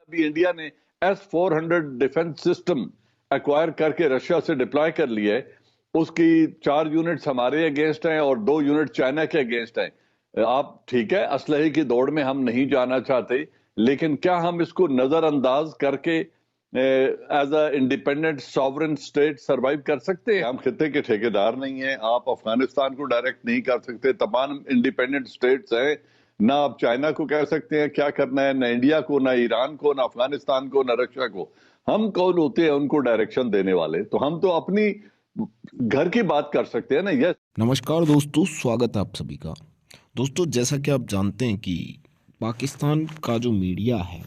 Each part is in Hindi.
अभी इंडिया ने S-400 डिफेंस सिस्टम एक्वायर करके रशिया से डिप्लॉय कर लिया है। उसकी 4 यूनिट्स हमारे अगेंस्ट हैं और 2 यूनिट चाइना के अगेंस्ट हैं। आप ठीक है, असलहे की दौड़ में हम नहीं जाना चाहते, लेकिन क्या हम इसको नजरअंदाज करके as a independent sovereign state survive कर सकते हैं? हम खिते के ठेकेदार नहीं हैं। आप अफगानिस्तान को डायरेक्ट नहीं कर सकते। तमाम इंडिपेंडेंट स्टेट्स हैं। ना आप चाइना को कह सकते हैं क्या करना है, ना इंडिया को, ना ईरान को, ना अफगानिस्तान को, ना रशिया को। हम कौन होते हैं उनको डायरेक्शन देने वाले? तो हम तो अपनी घर की बात कर सकते हैं ना। यस। नमस्कार दोस्तों, स्वागत है आप सभी का। दोस्तों, जैसा कि आप जानते हैं कि पाकिस्तान का जो मीडिया है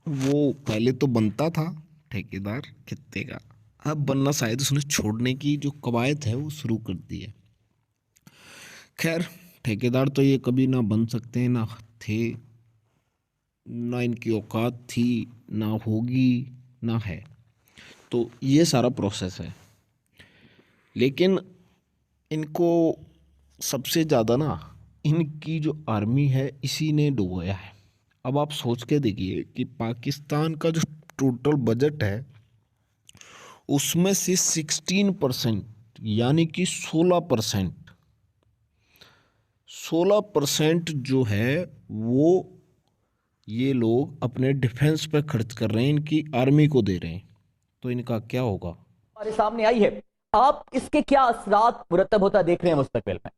वो पहले तो बनता था ठेकेदार खित्ते का। अब बनना शायद उसने छोड़ने की जो कवायद है वो शुरू कर दी है। खैर, ठेकेदार तो ये कभी ना बन सकते हैं, ना थे, ना इनकी औकात थी, ना होगी, ना है। तो ये सारा प्रोसेस है। लेकिन इनको सबसे ज़्यादा ना इनकी जो आर्मी है इसी ने डुबोया है। अब आप सोच के देखिए कि पाकिस्तान का जो टोटल बजट है उसमें से 16% यानी कि 16% जो है वो ये लोग अपने डिफेंस पे खर्च कर रहे हैं, इनकी आर्मी को दे रहे हैं। तो इनका क्या होगा? हमारे सामने आई है। आप इसके क्या असरात मुरतब होता देख रहे हैं मुस्तकबिल में?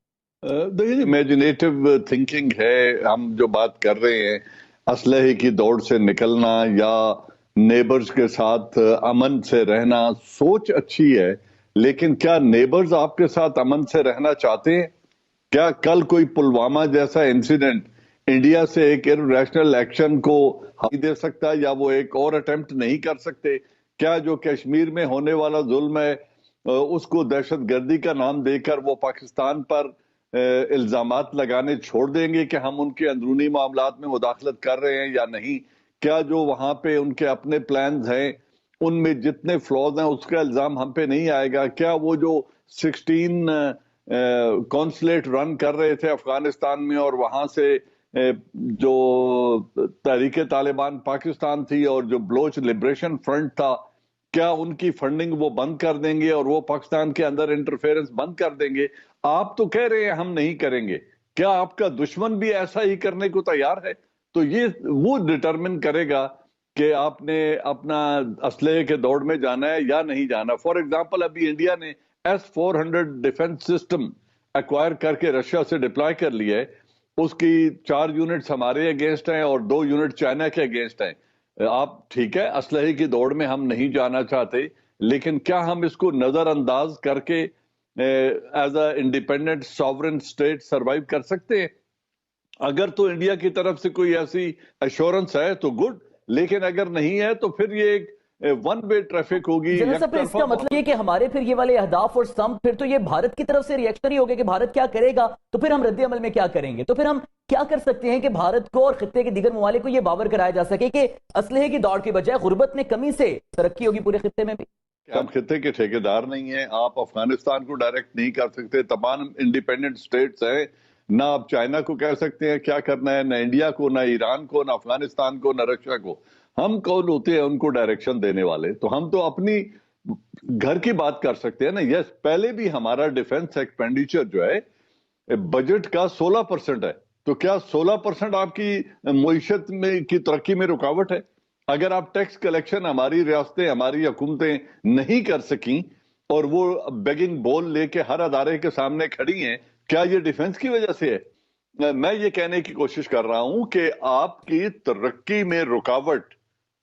देखिए, इमेजिनेटिव थिंकिंग है। हम जो बात कर रहे हैं असलहे की दौड़ से निकलना या नेबर्स के साथ अमन से रहना, सोच अच्छी है, लेकिन क्या नेबर्स आपके साथ अमन से रहना चाहते हैं? क्या कल कोई पुलवामा जैसा इंसिडेंट इंडिया से एक इररेशनल एक्शन को हवा दे सकता है, या वो एक और अटेम्प्ट नहीं कर सकते? क्या जो कश्मीर में होने वाला जुल्म है उसको दहशतगर्दी का नाम देकर वो पाकिस्तान पर इल्जामात लगाने छोड़ देंगे कि हम उनके अंदरूनी मामलात में मुदाखलत कर रहे हैं या नहीं? क्या जो वहां पे उनके अपने प्लान्स हैं उनमें जितने फ्लॉज हैं उसका इल्जाम हम पे नहीं आएगा? क्या वो जो 16 कॉन्सुलेट रन कर रहे थे अफगानिस्तान में और वहां से जो तहरीक तालिबान पाकिस्तान थी और जो बलोच लिबरेशन फ्रंट था, क्या उनकी फंडिंग वो बंद कर देंगे और वो पाकिस्तान के अंदर इंटरफेरेंस बंद कर देंगे? आप तो कह रहे हैं हम नहीं करेंगे, क्या आपका दुश्मन भी ऐसा ही करने को तैयार है? तो ये वो डिटरमिन करेगा कि आपने अपना असलहे के दौड़ में जाना है या नहीं जाना। फॉर एग्जाम्पल, अभी इंडिया ने S-400 डिफेंस सिस्टम एक्वायर करके रशिया से डिप्लॉय कर लिया है। उसकी 4 यूनिट्स हमारे अगेंस्ट हैं और 2 यूनिट चाइना के अगेंस्ट हैं। आप ठीक है, असलहे की दौड़ में हम नहीं जाना चाहते, लेकिन क्या हम इसको नजरअंदाज करके as a independent sovereign state survive कर सकते हैं? अगर तो इंडिया की तरफ से कोई ऐसी अश्योरेंस है तो गुड, लेकिन अगर नहीं है तो फिर ये एक वन वे ट्रैफिक होगी। जनरल साहब, फिर इसका मतलब ये कि हमारे फिर ये वाले अहदाफ और स्तंभ फिर तो ये भारत की तरफ से रिएक्शनरी हो गए कि भारत क्या करेगा, तो फिर हम रद्द अमल में क्या करेंगे? तो फिर हम क्या कर सकते हैं कि भारत को और खित्ते के दीगर ममालिक को ये बावर कराया जा सके कि असलहे की दौड़ के बजाय गुर्बत में कमी से तरक्की होगी पूरे खित्ते में भी? हम खिते के ठेकेदार नहीं हैं। आप अफगानिस्तान को डायरेक्ट नहीं कर सकते। तमाम इंडिपेंडेंट स्टेट्स हैं। ना आप चाइना को कह सकते हैं क्या करना है, ना इंडिया को, ना ईरान को, ना अफगानिस्तान को, ना रशिया को। हम कौन होते हैं उनको डायरेक्शन देने वाले? तो हम तो अपनी घर की बात कर सकते हैं ना। यस, पहले भी हमारा डिफेंस एक्सपेंडिचर जो है बजट का 16% है। तो क्या 16% आपकी मईशत में की तरक्की में रुकावट है? अगर आप टैक्स कलेक्शन, हमारी रियासतें, हमारी हुकूमतें नहीं कर सकी और वो बेगिंग बोल लेके हर अदारे के सामने खड़ी हैं, क्या ये डिफेंस की वजह से है? मैं ये कहने की कोशिश कर रहा हूं कि आपकी तरक्की में रुकावट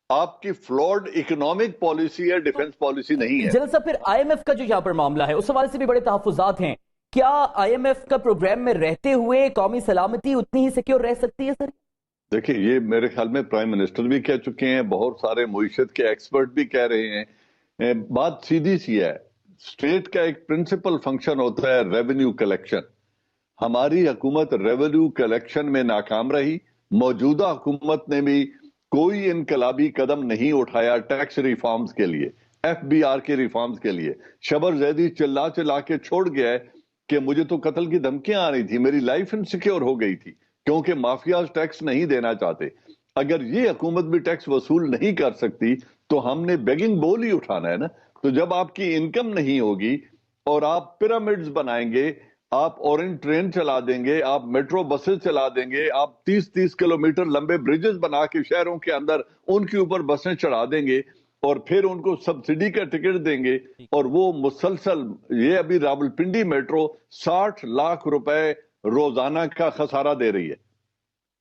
आपकी फ्लॉड इकोनॉमिक पॉलिसी है, डिफेंस पॉलिसी नहीं है। जनरल साहब, फिर आईएमएफ का जो यहाँ पर मामला है उस हवाले से भी बड़े तहफुजात हैं। क्या आईएमएफ का प्रोग्राम में रहते हुए कौमी सलामती उतनी ही सिक्योर रह सकती है सर? देखिए, ये मेरे ख्याल में प्राइम मिनिस्टर भी कह चुके हैं, बहुत सारे मुईशत के एक्सपर्ट भी कह रहे हैं। बात सीधी सी है। स्टेट का एक प्रिंसिपल फंक्शन होता है रेवेन्यू कलेक्शन। हमारी हुकूमत रेवेन्यू कलेक्शन में नाकाम रही। मौजूदा हुकूमत ने भी कोई इनकलाबी कदम नहीं उठाया टैक्स रिफॉर्म्स के लिए, FBR के रिफॉर्म्स के लिए। शबर जैदी चिल्ला चिल्ला के छोड़ गया है कि मुझे तो कत्ल की धमकियां आ रही थी, मेरी लाइफ इनसिक्योर हो गई थी, क्योंकि माफियाज टैक्स नहीं देना चाहते। अगर ये हुकूमत भी टैक्स वसूल नहीं कर सकती तो हमने बेगिंग बोल ही उठाना है ना। तो जब आपकी इनकम नहीं होगी और आप पिरामिड्स बनाएंगे, आप ऑरेंज ट्रेन चला देंगे, आप मेट्रो बसेस चला देंगे, आप 30-30 किलोमीटर लंबे ब्रिजेस बना के शहरों के अंदर उनके ऊपर बसें चढ़ा देंगे और फिर उनको सब्सिडी का टिकट देंगे और वो मुसलसल, ये अभी रावलपिंडी मेट्रो 60 लाख रुपए रोजाना का खसारा दे रही है।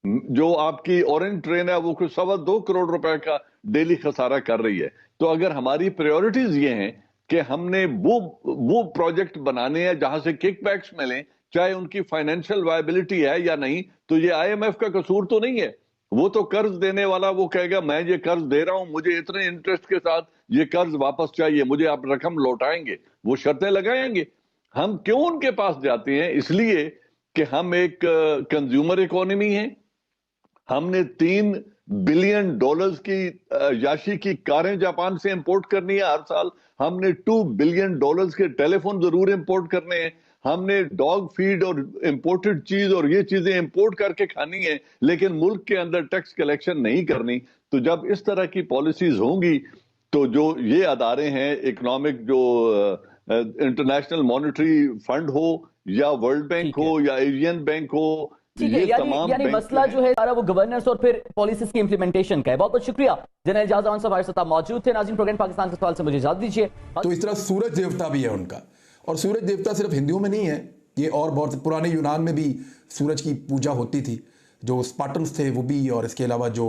जो आपकी ऑरेंज ट्रेन है वो कुछ 2.25 करोड़ रुपए का डेली खसारा कर रही है। तो अगर हमारी प्रायोरिटीज ये हैं कि हमने वो प्रोजेक्ट बनाने हैं जहां से किकबैक्स मिलें, चाहे उनकी फाइनेंशियल वायबिलिटी है या नहीं, तो ये आईएमएफ का कसूर तो नहीं है। वो तो कर्ज देने वाला वो कहेगा मैं ये कर्ज दे रहा हूं, मुझे इतने इंटरेस्ट के साथ ये कर्ज वापस चाहिए, मुझे आप रकम लौटाएंगे, वो शर्तें लगाएंगे। हम क्यों उनके पास जाते हैं? इसलिए कि हम एक कंज्यूमर इकोनॉमी है। हमने $3 बिलियन की याशी की कारें जापान से इंपोर्ट करनी है हर साल। हमने $2 बिलियन के टेलीफोन जरूर इंपोर्ट करने हैं। हमने डॉग फीड और इंपोर्टेड चीज और ये चीजें इंपोर्ट करके खानी है, लेकिन मुल्क के अंदर टैक्स कलेक्शन नहीं करनी। तो जब इस तरह की पॉलिसीज होंगी तो जो ये अदारे हैं इकोनॉमिक, जो इंटरनेशनल मॉनेटरी फंड हो या वर्ल्ड बैंक हो या एशियन बैंक हो, ठीक है, यानी मसला जो है सारा वो गवर्नेंस और फिर पॉलिसीज की इंप्लीमेंटेशन का है। बहुत बहुत शुक्रिया जनरल एजाज अहमद साहब हमारे साथ मौजूद थे। नाज़रीन, प्रोग्राम पाकिस्तान के सवाल से मुझे इजाजत दीजिए। तो इस तरह सूरज देवता भी है उनका, और सूरज देवता सिर्फ हिंदुओं में नहीं है, ये और बहुत पुराने यूनान में भी सूरज की पूजा होती थी। जो स्पार्टन्स थे वो भी, और इसके अलावा जो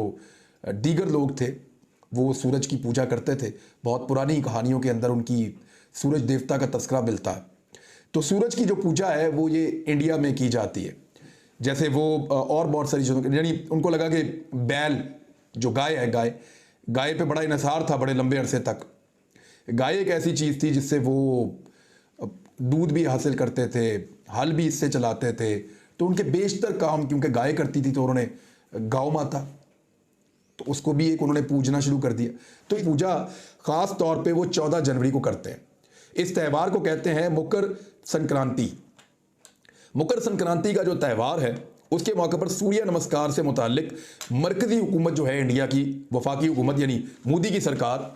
दीगर लोग थे वो सूरज की पूजा करते थे। बहुत पुरानी कहानियों के अंदर उनकी सूरज देवता का तस्करा मिलता है। तो सूरज की जो पूजा है वो ये इंडिया में की जाती है। जैसे वो और बहुत सारी चीज़ों, यानी उनको लगा कि बैल जो गाय है, गाय पे बड़ा इन्हिसार था बड़े लंबे अरसे तक। गाय एक ऐसी चीज़ थी जिससे वो दूध भी हासिल करते थे, हल भी इससे चलाते थे। तो उनके बेशतर काम क्योंकि गाय करती थी तो उन्होंने गौ माता, तो उसको भी एक उन्होंने पूजना शुरू कर दिया। तो पूजा ख़ास तौर पे वो 14 जनवरी को करते हैं। इस त्यौहार को कहते हैं मकर संक्रांति। मकर संक्रांति का जो त्यौहार है उसके मौके पर सूर्य नमस्कार से मुतालिक मरकजी हुकूमत जो है इंडिया की, वफाकी हुकूमत यानी मोदी की सरकार,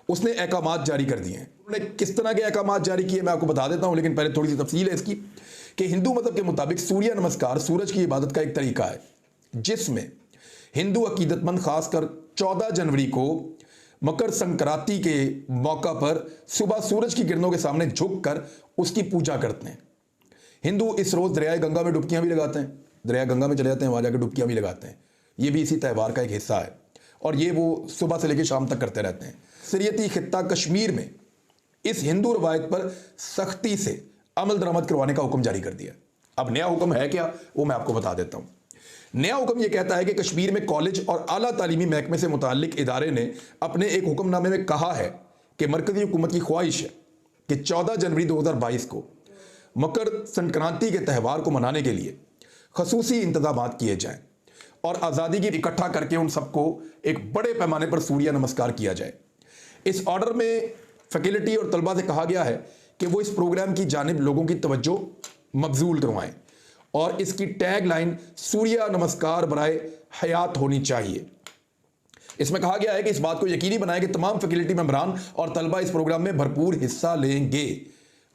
उसने अहकामात जारी कर दिए हैं। उन्होंने किस तरह के अहकामात जारी किए मैं आपको बता देता हूं, लेकिन पहले थोड़ी सी तफसील है इसकी कि हिंदू मजहब के मुताबिक सूर्य नमस्कार सूरज की इबादत का एक तरीका है जिसमें हिंदू अकीदतमंद खासकर 14 जनवरी को मकर संक्रांति के मौका पर सुबह सूरज की किरणों के सामने झुककर उसकी पूजा करते हैं। हिंदू इस रोज दरियाए गंगा में डुबकियां भी लगाते हैं, दरिया गंगा में चले जाते हैं, वहां जाकर डुबकियां भी लगाते हैं। ये भी इसी त्यौहार का एक हिस्सा है और ये वो सुबह से लेकर शाम तक करते रहते हैं। शरीयती खित्ता कश्मीर में इस हिंदू रवायत पर सख्ती से अमल दरामद करवाने का हुक्म जारी कर दिया। अब नया हुक्म है क्या, वो मैं आपको बता देता हूं। नया हुक्म यह कहता है कि कश्मीर में कॉलेज और आला तालीमी महकमे से मुताल्लिक इदारे ने अपने एक हुक्मनामे में कहा है कि मरकजी हुकूमत की ख्वाहिश है कि 14 जनवरी 2022 को मकर संक्रांति के त्यौहार को मनाने के लिए खसूसी इंतजाम किए जाएं और आज़ादी की इकट्ठा करके उन सबको एक बड़े पैमाने पर सूर्य नमस्कार किया जाए। इस ऑर्डर में फैकल्टी और तलबा से कहा गया है कि वो इस प्रोग्राम की जानिब लोगों की तवज्जो मबजूल करवाएं और इसकी टैग लाइन सूर्य नमस्कार बराए हयात होनी चाहिए। इसमें कहा गया है कि इस बात को यकीनी बनाएं कि तमाम फैकल्टी मेंबरान और तलबा इस प्रोग्राम में भरपूर हिस्सा लेंगे।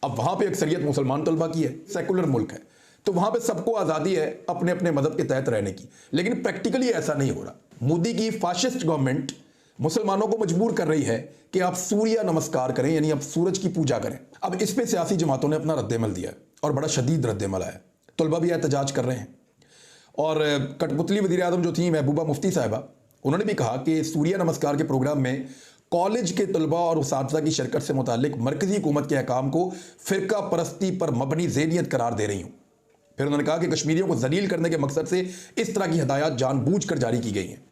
अब वहां पे अक्सरियत मुसलमान तलबा की है, सेकुलर मुल्क है, तो वहां पे सबको आज़ादी है अपने अपने मजहब के तहत रहने की, लेकिन प्रैक्टिकली ऐसा नहीं हो रहा। मोदी की फाशिस्ट गवर्नमेंट मुसलमानों को मजबूर कर रही है कि आप सूर्य नमस्कार करें, यानी आप सूरज की पूजा करें। अब इस पे सियासी जमातों ने अपना रद्देमल दिया और बड़ा शदीद रद्देमल आया। तलबा भी एहतजाज कर रहे हैं और कठपुतली वज़ीर आज़म जो थी महबूबा मुफ्ती साहिबा, उन्होंने भी कहा कि सूर्य नमस्कार के प्रोग्राम में कॉलेज के तलबा और उसातिज़ा की शिरकत से मुतालिक मरकजी हुकूमत के अहकाम को फ़िरका परस्ती पर मबनी ज़हनियत करार दे रही हूँ। फिर उन्होंने कहा कि कश्मीरियों को जलील करने के मकसद से इस तरह की हदायत जानबूझकर जारी की गई हैं।